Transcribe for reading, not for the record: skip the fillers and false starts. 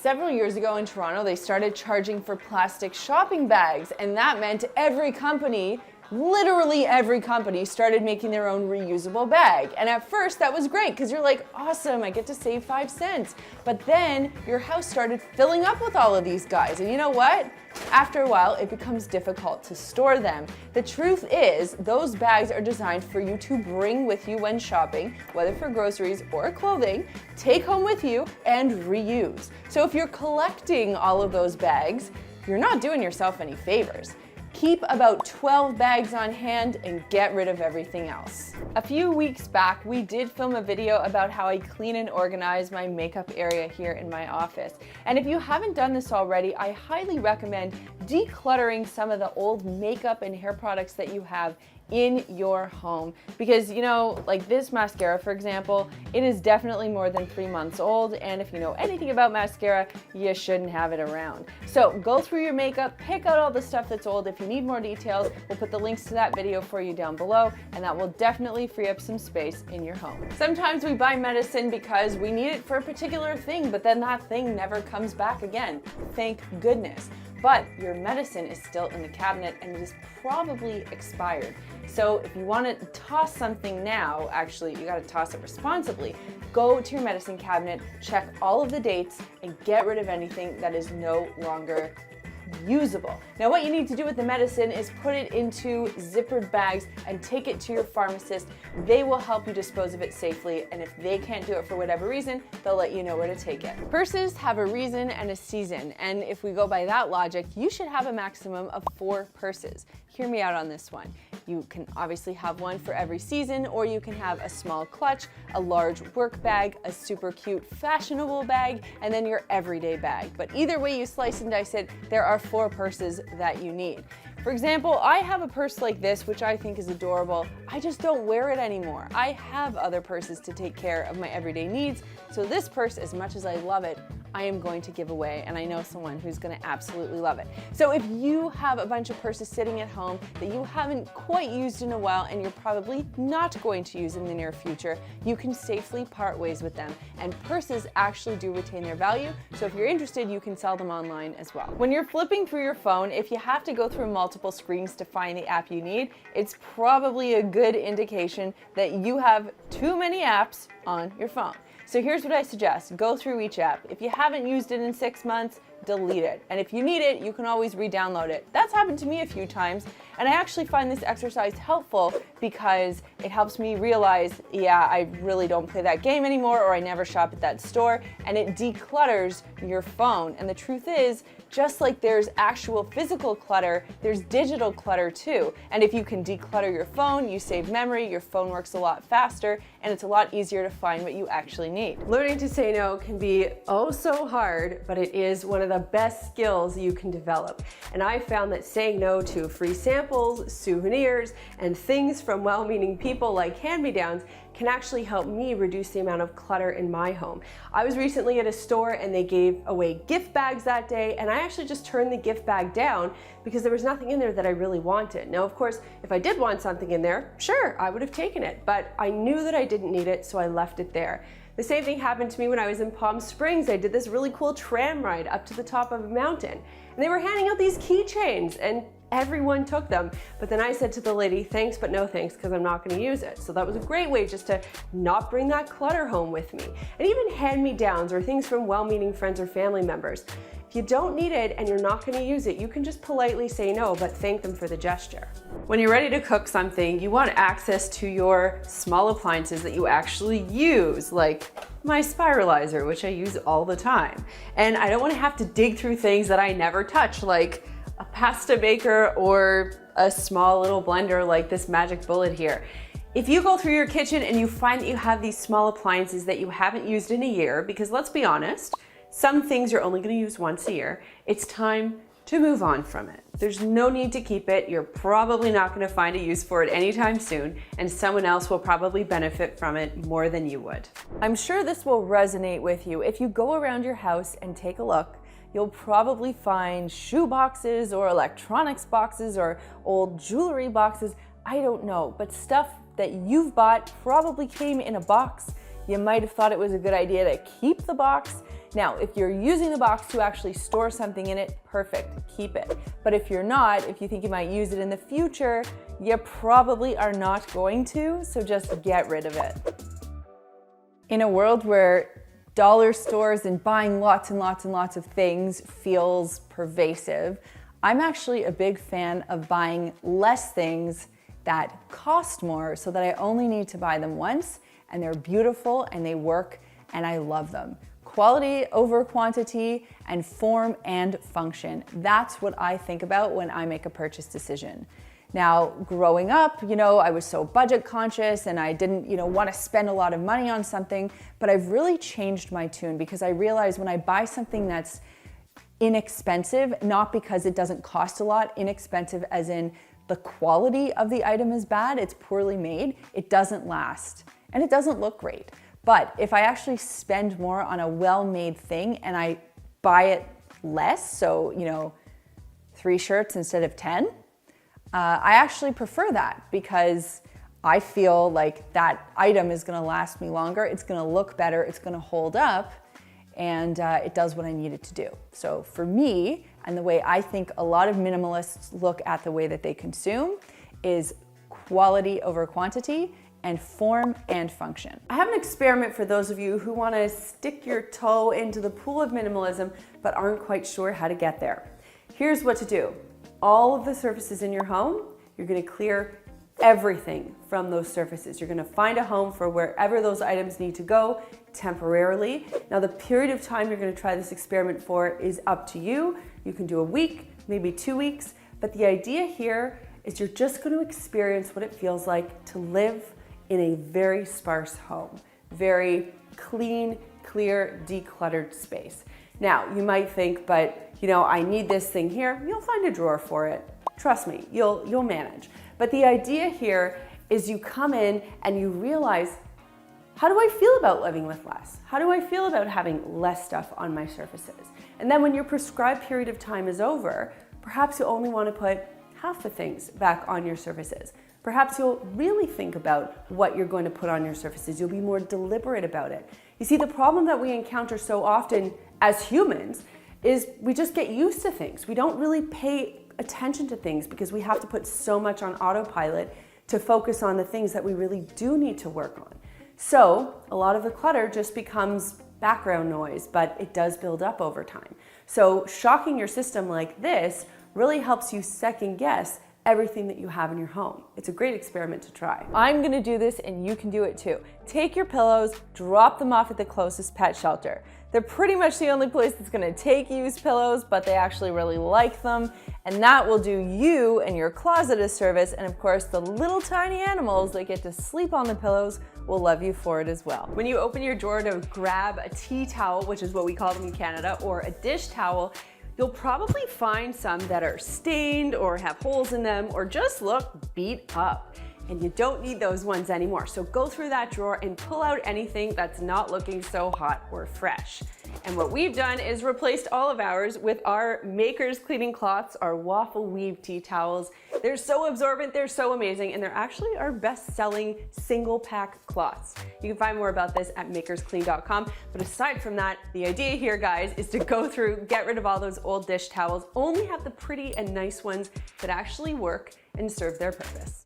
Several years ago in Toronto, they started charging for plastic shopping bags, and that meant every company, literally every company, started making their own reusable bag. And at first that was great because you're like, awesome, I get to save 5 cents. But then your house started filling up with all of these guys. And you know what? After a while, it becomes difficult to store them. The truth is, those bags are designed for you to bring with you when shopping, whether for groceries or clothing, take home with you, and reuse. So if you're collecting all of those bags, you're not doing yourself any favors. Keep about 12 bags on hand and get rid of everything else. A few weeks back, we did film a video about how I clean and organize my makeup area here in my office. And if you haven't done this already, I highly recommend decluttering some of the old makeup and hair products that you have in your home. Because, you know, like this mascara, for example, it is definitely more than 3 months old, and if you know anything about mascara, you shouldn't have it around. So go through your makeup, pick out all the stuff that's old. If you need more details, we'll put the links to that video for you down below, and that will definitely free up some space in your home. Sometimes we buy medicine because we need it for a particular thing, but then that thing never comes back again. Thank goodness. But your medicine is still in the cabinet and it is probably expired. So if you want to toss something now, actually you got to toss it responsibly. Go to your medicine cabinet, check all of the dates, and get rid of anything that is no longer usable. Now what you need to do with the medicine is put it into zippered bags and take it to your pharmacist. They will help you dispose of it safely, and if they can't do it for whatever reason, they'll let you know where to take it. Purses have a reason and a season, and if we go by that logic, you should have a maximum of 4 purses. Hear me out on this one. You can obviously have one for every season, or you can have a small clutch, a large work bag, a super cute fashionable bag, and then your everyday bag. But either way you slice and dice it, there are 4 purses that you need. For example, I have a purse like this, which I think is adorable. I just don't wear it anymore. I have other purses to take care of my everyday needs, so this purse, as much as I love it, I am going to give away, and I know someone who's going to absolutely love it. So if you have a bunch of purses sitting at home that you haven't quite used in a while and you're probably not going to use in the near future, you can safely part ways with them. And purses actually do retain their value, so if you're interested, you can sell them online as well. When you're flipping through your phone, if you have to go through multiple screens to find the app you need, it's probably a good indication that you have too many apps on your phone. So here's what I suggest. Go through each app. If you haven't used it in 6 months, delete it. And if you need it, you can always re-download it. That's happened to me a few times, and I actually find this exercise helpful because it helps me realize, yeah, I really don't play that game anymore, or I never shop at that store, and it declutters your phone. And the truth is, just like there's actual physical clutter, there's digital clutter too. And if you can declutter your phone, you save memory, your phone works a lot faster, and it's a lot easier to find what you actually need. Learning to say no can be oh so hard, but it is one of the best skills you can develop. And I found that saying no to free samples, souvenirs, and things from well-meaning people like hand-me-downs can actually help me reduce the amount of clutter in my home. I was recently at a store and they gave away gift bags that day, and I actually just turned the gift bag down because there was nothing in there that I really wanted. Now, of course, if I did want something in there, sure, I would have taken it, but I knew that I didn't need it, so I left it there. The same thing happened to me when I was in Palm Springs. I did this really cool tram ride up to the top of a mountain, and they were handing out these keychains, and everyone took them. But then I said to the lady, thanks, but no thanks, because I'm not going to use it. So that was a great way just to not bring that clutter home with me. And even hand-me-downs or things from well-meaning friends or family members. If you don't need it and you're not going to use it, you can just politely say no, but thank them for the gesture. When you're ready to cook something, you want access to your small appliances that you actually use, like my spiralizer, which I use all the time. And I don't want to have to dig through things that I never touch, like a pasta maker or a small little blender like this magic bullet here. If you go through your kitchen and you find that you have these small appliances that you haven't used in a year, because let's be honest, some things you're only going to use once a year, it's time to move on from it. There's no need to keep it. You're probably not going to find a use for it anytime soon, and someone else will probably benefit from it more than you would. I'm sure this will resonate with you. If you go around your house and take a look, you'll probably find shoe boxes or electronics boxes or old jewelry boxes. I don't know, but stuff that you've bought probably came in a box. You might have thought it was a good idea to keep the box. Now, if you're using the box to actually store something in it, perfect, keep it. But if you're not, if you think you might use it in the future, you probably are not going to, so just get rid of it. In a world where dollar stores and buying lots and lots and lots of things feels pervasive, I'm actually a big fan of buying less things that cost more so that I only need to buy them once and they're beautiful and they work and I love them. Quality over quantity and form and function. That's what I think about when I make a purchase decision. Now, growing up, I was so budget conscious and I didn't, want to spend a lot of money on something, but I've really changed my tune because I realize when I buy something that's inexpensive, not because it doesn't cost a lot, inexpensive as in the quality of the item is bad, it's poorly made, it doesn't last, and it doesn't look great. But if I actually spend more on a well-made thing and I buy it less, so, 3 shirts instead of 10, I actually prefer that because I feel like that item is gonna last me longer, it's gonna look better, it's gonna hold up, and it does what I need it to do. So for me, and the way I think a lot of minimalists look at the way that they consume is quality over quantity and form and function. I have an experiment for those of you who want to stick your toe into the pool of minimalism but aren't quite sure how to get there. Here's what to do. All of the surfaces in your home, you're going to clear everything from those surfaces. You're going to find a home for wherever those items need to go temporarily. Now, the period of time you're going to try this experiment for is up to you. You can do a week, maybe 2 weeks, but the idea here is you're just going to experience what it feels like to live in a very sparse home, very clean, clear, decluttered space. Now, you might think, but I need this thing here. You'll find a drawer for it. Trust me, you'll manage. But the idea here is you come in and you realize, how do I feel about living with less? How do I feel about having less stuff on my surfaces? And then when your prescribed period of time is over, perhaps you only want to put half the things back on your surfaces. Perhaps you'll really think about what you're going to put on your surfaces. You'll be more deliberate about it. You see, the problem that we encounter so often as humans is we just get used to things. We don't really pay attention to things because we have to put so much on autopilot to focus on the things that we really do need to work on. So a lot of the clutter just becomes background noise, but it does build up over time. So shocking your system like this really helps you second guess everything that you have in your home. It's a great experiment to try. I'm gonna do this and you can do it too. Take your pillows, drop them off at the closest pet shelter. They're pretty much the only place that's gonna take used pillows, but they actually really like them. And that will do you and your closet a service. And of course, the little tiny animals that get to sleep on the pillows will love you for it as well. When you open your drawer to grab a tea towel, which is what we call them in Canada, or a dish towel, you'll probably find some that are stained or have holes in them or just look beat up. And you don't need those ones anymore. So go through that drawer and pull out anything that's not looking so hot or fresh. And what we've done is replaced all of ours with our Maker's cleaning cloths, our waffle weave tea towels. They're so absorbent, they're so amazing, and they're actually our best-selling single pack cloths. You can find more about this at makersclean.com. But aside from that, the idea here, guys, is to go through, get rid of all those old dish towels, only have the pretty and nice ones that actually work and serve their purpose.